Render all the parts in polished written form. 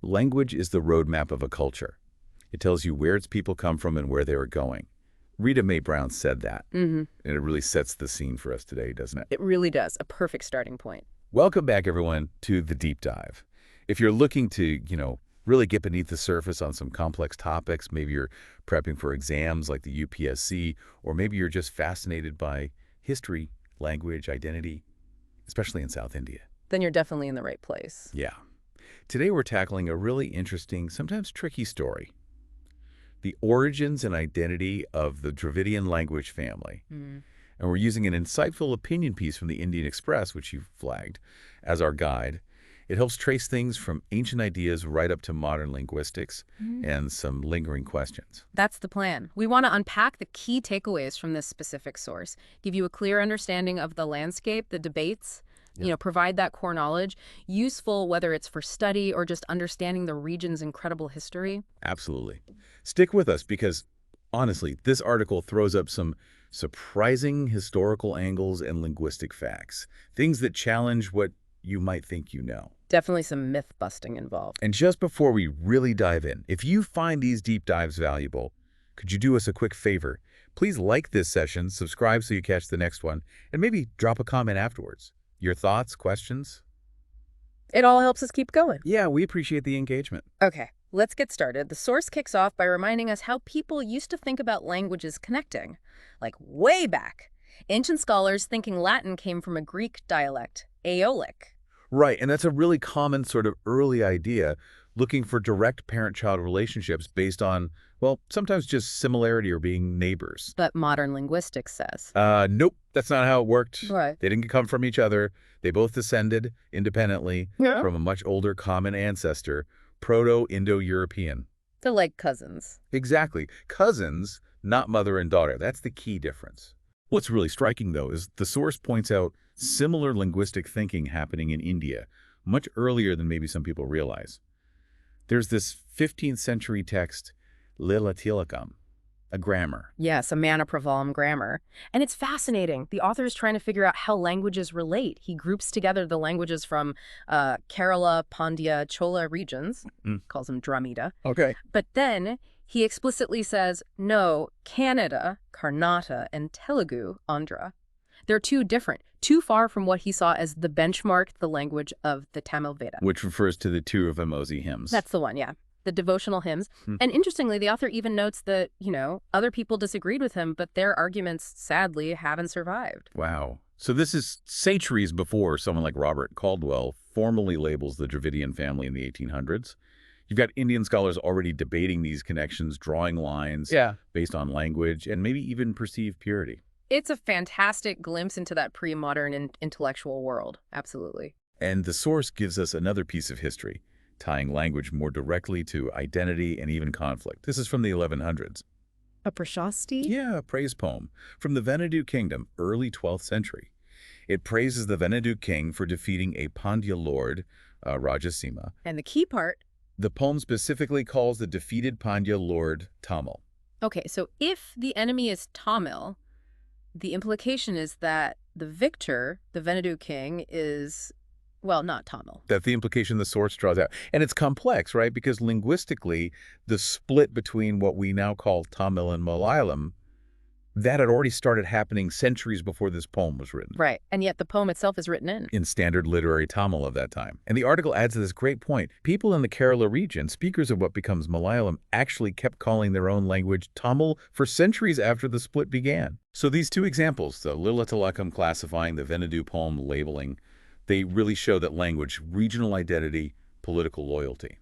language is the roadmap of a culture. It tells you where its people come from and where they are going. Rita Mae Brown said that, and it really sets the scene for us today, doesn't it? It really does. A perfect starting point. Welcome back, everyone, to The Deep Dive. If you're looking to, really get beneath the surface on some complex topics, maybe you're prepping for exams like the UPSC, or maybe you're just fascinated by history, language, identity, especially in South India, then you're definitely in the right place. Yeah. Today we're tackling a really interesting, sometimes tricky story. The origins and identity of the Dravidian language family. And we're using an insightful opinion piece from the Indian Express, which you flagged, as our guide. It helps trace things from ancient ideas right up to modern linguistics and some lingering questions. That's the plan. We want to unpack the key takeaways from this specific source, give you a clear understanding of the landscape, the debates, provide that core knowledge, useful whether it's for study or just understanding the region's incredible history. Absolutely. Stick with us because, honestly, this article throws up some surprising historical angles and linguistic facts, things that challenge what you might think you know. Definitely some myth-busting involved. And just before we really dive in, if you find these deep dives valuable, could you do us a quick favor? Please like this session, subscribe so you catch the next one, and maybe drop a comment afterwards. Your thoughts, questions? It all helps us keep going. Yeah, we appreciate the engagement. Okay, let's get started. The source kicks off by reminding us how people used to think about languages connecting. Like way back, ancient scholars thinking Latin came from a Greek dialect, Aeolic. Right, and that's a really common sort of early idea, looking for direct parent-child relationships based on, well, sometimes just similarity or being neighbors. But modern linguistics says. Nope, that's not how it worked. Right. They didn't come from each other. They both descended independently from a much older common ancestor, Proto-Indo-European. They're like cousins. Exactly. Cousins, not mother and daughter. That's the key difference. What's really striking, though, is the source points out similar linguistic thinking happening in India, much earlier than maybe some people realize. There's this 15th century text, Lilatilakam, a grammar. Yes, a Manipravam grammar. And it's fascinating. The author is trying to figure out how languages relate. He groups together the languages from Kerala, Pandya, Chola regions, calls them Dramida. Okay. But then he explicitly says, no, Kannada, Karnataka, and Telugu, Andhra. They're too different, too far from what he saw as the benchmark, the language of the Tamil Veda. Which refers to the two of Emosi hymns. That's the one, yeah. The devotional hymns. And interestingly, the author even notes that, other people disagreed with him, but their arguments, sadly, haven't survived. Wow. So this is centuries before someone like Robert Caldwell formally labels the Dravidian family in the 1800s. You've got Indian scholars already debating these connections, drawing lines based on language and maybe even perceived purity. It's a fantastic glimpse into that pre-modern and intellectual world. Absolutely. And the source gives us another piece of history, tying language more directly to identity and even conflict. This is from the 1100s. A prashasti? Yeah, a praise poem from the Venadu kingdom, early 12th century. It praises the Venadu king for defeating a Pandya lord, Rajasima. And the key part? The poem specifically calls the defeated Pandya lord Tamil. Okay, so if the enemy is Tamil, the implication is that the victor, the Venadu king, is, well, not Tamil. That's the implication the source draws out. And it's complex, right? Because linguistically, the split between what we now call Tamil and Malayalam, that had already started happening centuries before this poem was written. Right. And yet the poem itself is written in standard literary Tamil of that time. And the article adds to this great point. People in the Kerala region, speakers of what becomes Malayalam, actually kept calling their own language Tamil for centuries after the split began. So these two examples, the Lilatilakam classifying, the Venadu poem labeling, they really show that language, regional identity, political loyalty.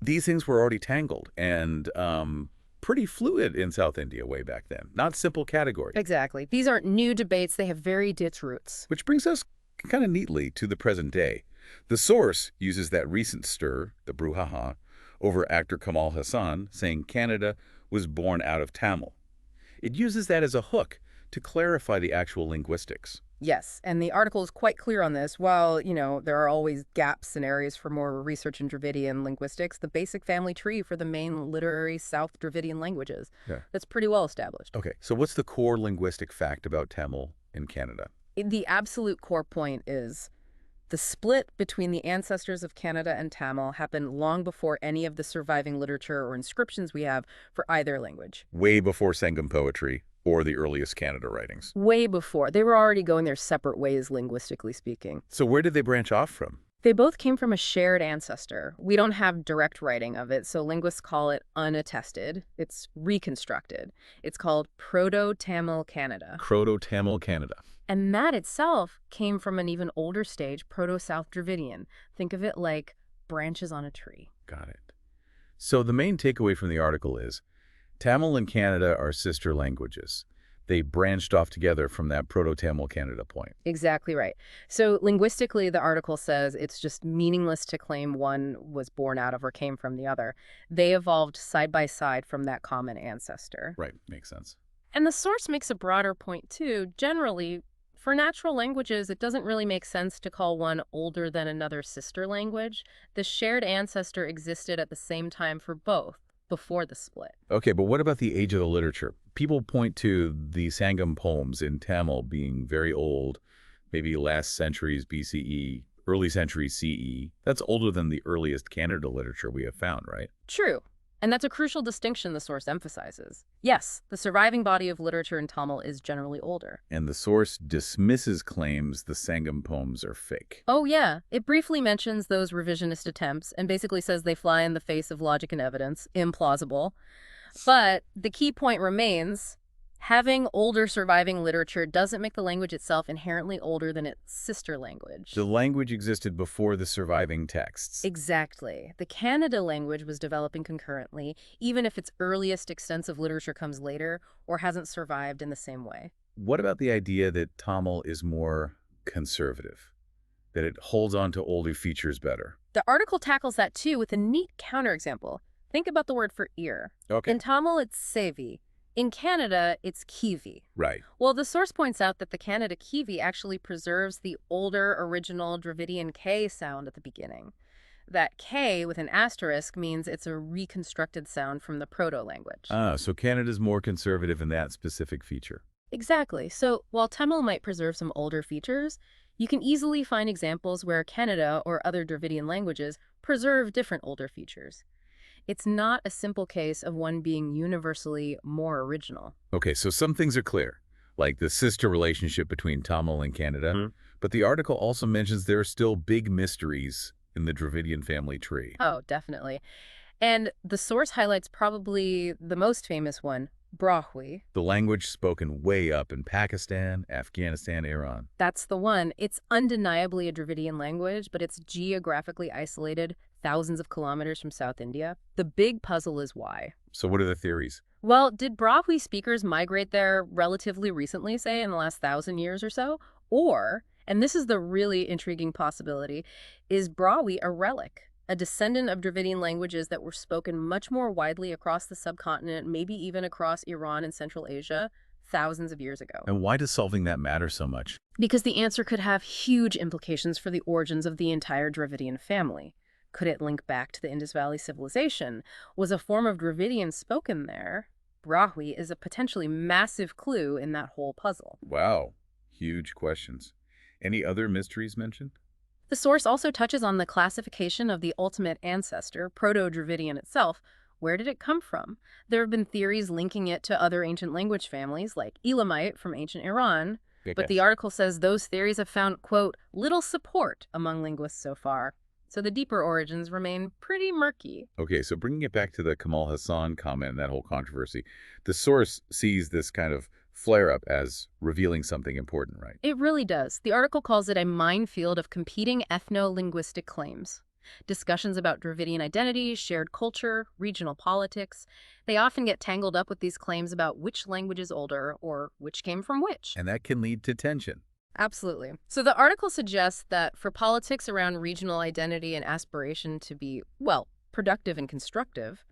These things were already tangled and pretty fluid in South India way back then. Not simple categories. Exactly. These aren't new debates. They have very deep roots. Which brings us kind of neatly to the present day. The source uses that recent stir, the brouhaha, over actor Kamal Hassan, saying Canada was born out of Tamil. It uses that as a hook to clarify the actual linguistics. Yes, and the article is quite clear on this. While, there are always gaps and areas for more research in Dravidian linguistics, the basic family tree for the main literary South Dravidian languages, that's pretty well established. Okay, so what's the core linguistic fact about Tamil in Canada? The absolute core point is The split between the ancestors of Kannada and Tamil happened long before any of the surviving literature or inscriptions we have for either language. Way before Sangam poetry or the earliest Kannada writings. Way before. They were already going their separate ways, linguistically speaking. So where did they branch off from? They both came from a shared ancestor. We don't have direct writing of it, so linguists call it unattested. It's reconstructed. It's called Proto-Tamil Kannada. Proto-Tamil Kannada. And that itself came from an even older stage, Proto-South Dravidian. Think of it like branches on a tree. Got it. So the main takeaway from the article is Tamil and Kannada are sister languages. They branched off together from that Proto-Tamil Kannada point. Exactly right. So linguistically, the article says it's just meaningless to claim one was born out of or came from the other. They evolved side by side from that common ancestor. Right, makes sense. And the source makes a broader point too. Generally, for natural languages, it doesn't really make sense to call one older than another sister language. The shared ancestor existed at the same time for both, before the split. Okay, but what about the age of the literature? People point to the Sangam poems in Tamil being very old, maybe last centuries BCE, early centuries CE. That's older than the earliest Kannada literature we have found, right? True. And that's a crucial distinction the source emphasizes. Yes, the surviving body of literature in Tamil is generally older. And the source dismisses claims the Sangam poems are fake. Oh yeah, it briefly mentions those revisionist attempts and basically says they fly in the face of logic and evidence, implausible. But the key point remains, having older surviving literature doesn't make the language itself inherently older than its sister language. The language existed before the surviving texts. Exactly. The Kannada language was developing concurrently, even if its earliest extensive literature comes later or hasn't survived in the same way. What about the idea that Tamil is more conservative, that it holds on to older features better? The article tackles that too with a neat counterexample. Think about the word for ear. Okay. In Tamil, it's sevi. In Kannada, it's kivi. Right. Well, the source points out that the Kannada kivi actually preserves the older original Dravidian K sound at the beginning. That K with an asterisk means it's a reconstructed sound from the proto-language. So Kannada's more conservative in that specific feature. Exactly. So while Tamil might preserve some older features, you can easily find examples where Kannada or other Dravidian languages preserve different older features. It's not a simple case of one being universally more original. Okay, so some things are clear, like the sister relationship between Tamil and Kannada, but the article also mentions there are still big mysteries in the Dravidian family tree. Oh, definitely. And the source highlights probably the most famous one, Brahwi. The language spoken way up in Pakistan, Afghanistan, Iran. That's the one. It's undeniably a Dravidian language, but it's geographically isolated thousands of kilometers from South India. The big puzzle is why. So what are the theories? Well, did Brahwi speakers migrate there relatively recently, say in the last 1,000 years or so? Or, and this is the really intriguing possibility, is Brahwi a relic? A descendant of Dravidian languages that were spoken much more widely across the subcontinent, maybe even across Iran and Central Asia, thousands of years ago. And why does solving that matter so much? Because the answer could have huge implications for the origins of the entire Dravidian family. Could it link back to the Indus Valley civilization? Was a form of Dravidian spoken there? Brahwi is a potentially massive clue in that whole puzzle. Wow, huge questions. Any other mysteries mentioned? The source also touches on the classification of the ultimate ancestor, Proto-Dravidian itself. Where did it come from? There have been theories linking it to other ancient language families, like Elamite from ancient Iran, but the article says those theories have found, quote, little support among linguists so far. So the deeper origins remain pretty murky. Okay, so bringing it back to the Kamal Hassan comment and that whole controversy, the source sees this kind of flare-up as revealing something important, right? It really does. The article calls it a minefield of competing ethno-linguistic claims. Discussions about Dravidian identity, shared culture, regional politics, they often get tangled up with these claims about which language is older or which came from which. And that can lead to tension. Absolutely. So the article suggests that for politics around regional identity and aspiration to be, well, productive and constructive,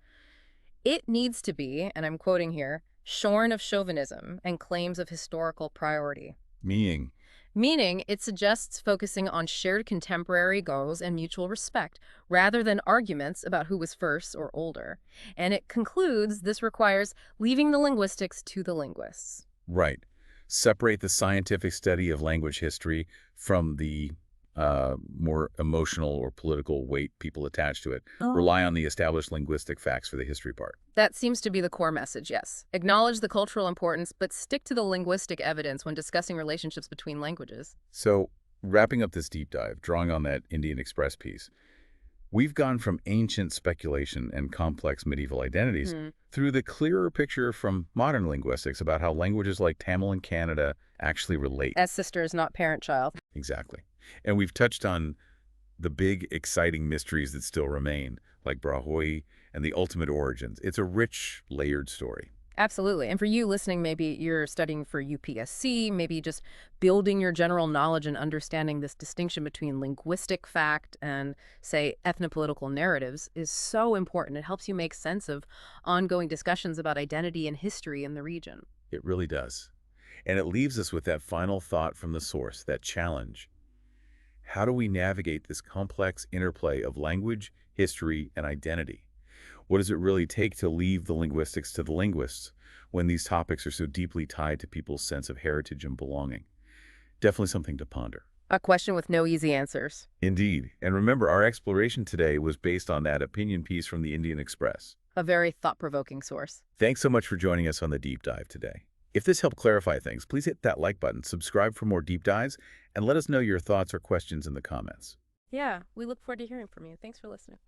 it needs to be, and I'm quoting here, shorn of chauvinism and claims of historical priority. Meaning, it suggests focusing on shared contemporary goals and mutual respect, rather than arguments about who was first or older. And it concludes this requires leaving the linguistics to the linguists. Right. Separate the scientific study of language history from the more emotional or political weight people attach to it. Rely on the established linguistic facts for the history part. That seems to be the core message, yes. Acknowledge the cultural importance, but stick to the linguistic evidence when discussing relationships between languages. So, wrapping up this deep dive, drawing on that Indian Express piece, we've gone from ancient speculation and complex medieval identities through the clearer picture from modern linguistics about how languages like Tamil and Kannada actually relate. As sisters, not parent-child. Exactly. And we've touched on the big, exciting mysteries that still remain, like Brahoi and the ultimate origins. It's a rich, layered story. Absolutely. And for you listening, maybe you're studying for UPSC, maybe just building your general knowledge and understanding this distinction between linguistic fact and, say, ethnopolitical narratives is so important. It helps you make sense of ongoing discussions about identity and history in the region. It really does. And it leaves us with that final thought from the source, that challenge. How do we navigate this complex interplay of language, history, and identity? What does it really take to leave the linguistics to the linguists when these topics are so deeply tied to people's sense of heritage and belonging? Definitely something to ponder. A question with no easy answers. Indeed. And remember, our exploration today was based on that opinion piece from the Indian Express. A very thought-provoking source. Thanks so much for joining us on the deep dive today. If this helped clarify things, please hit that like button, subscribe for more deep dives, and let us know your thoughts or questions in the comments. Yeah, we look forward to hearing from you. Thanks for listening.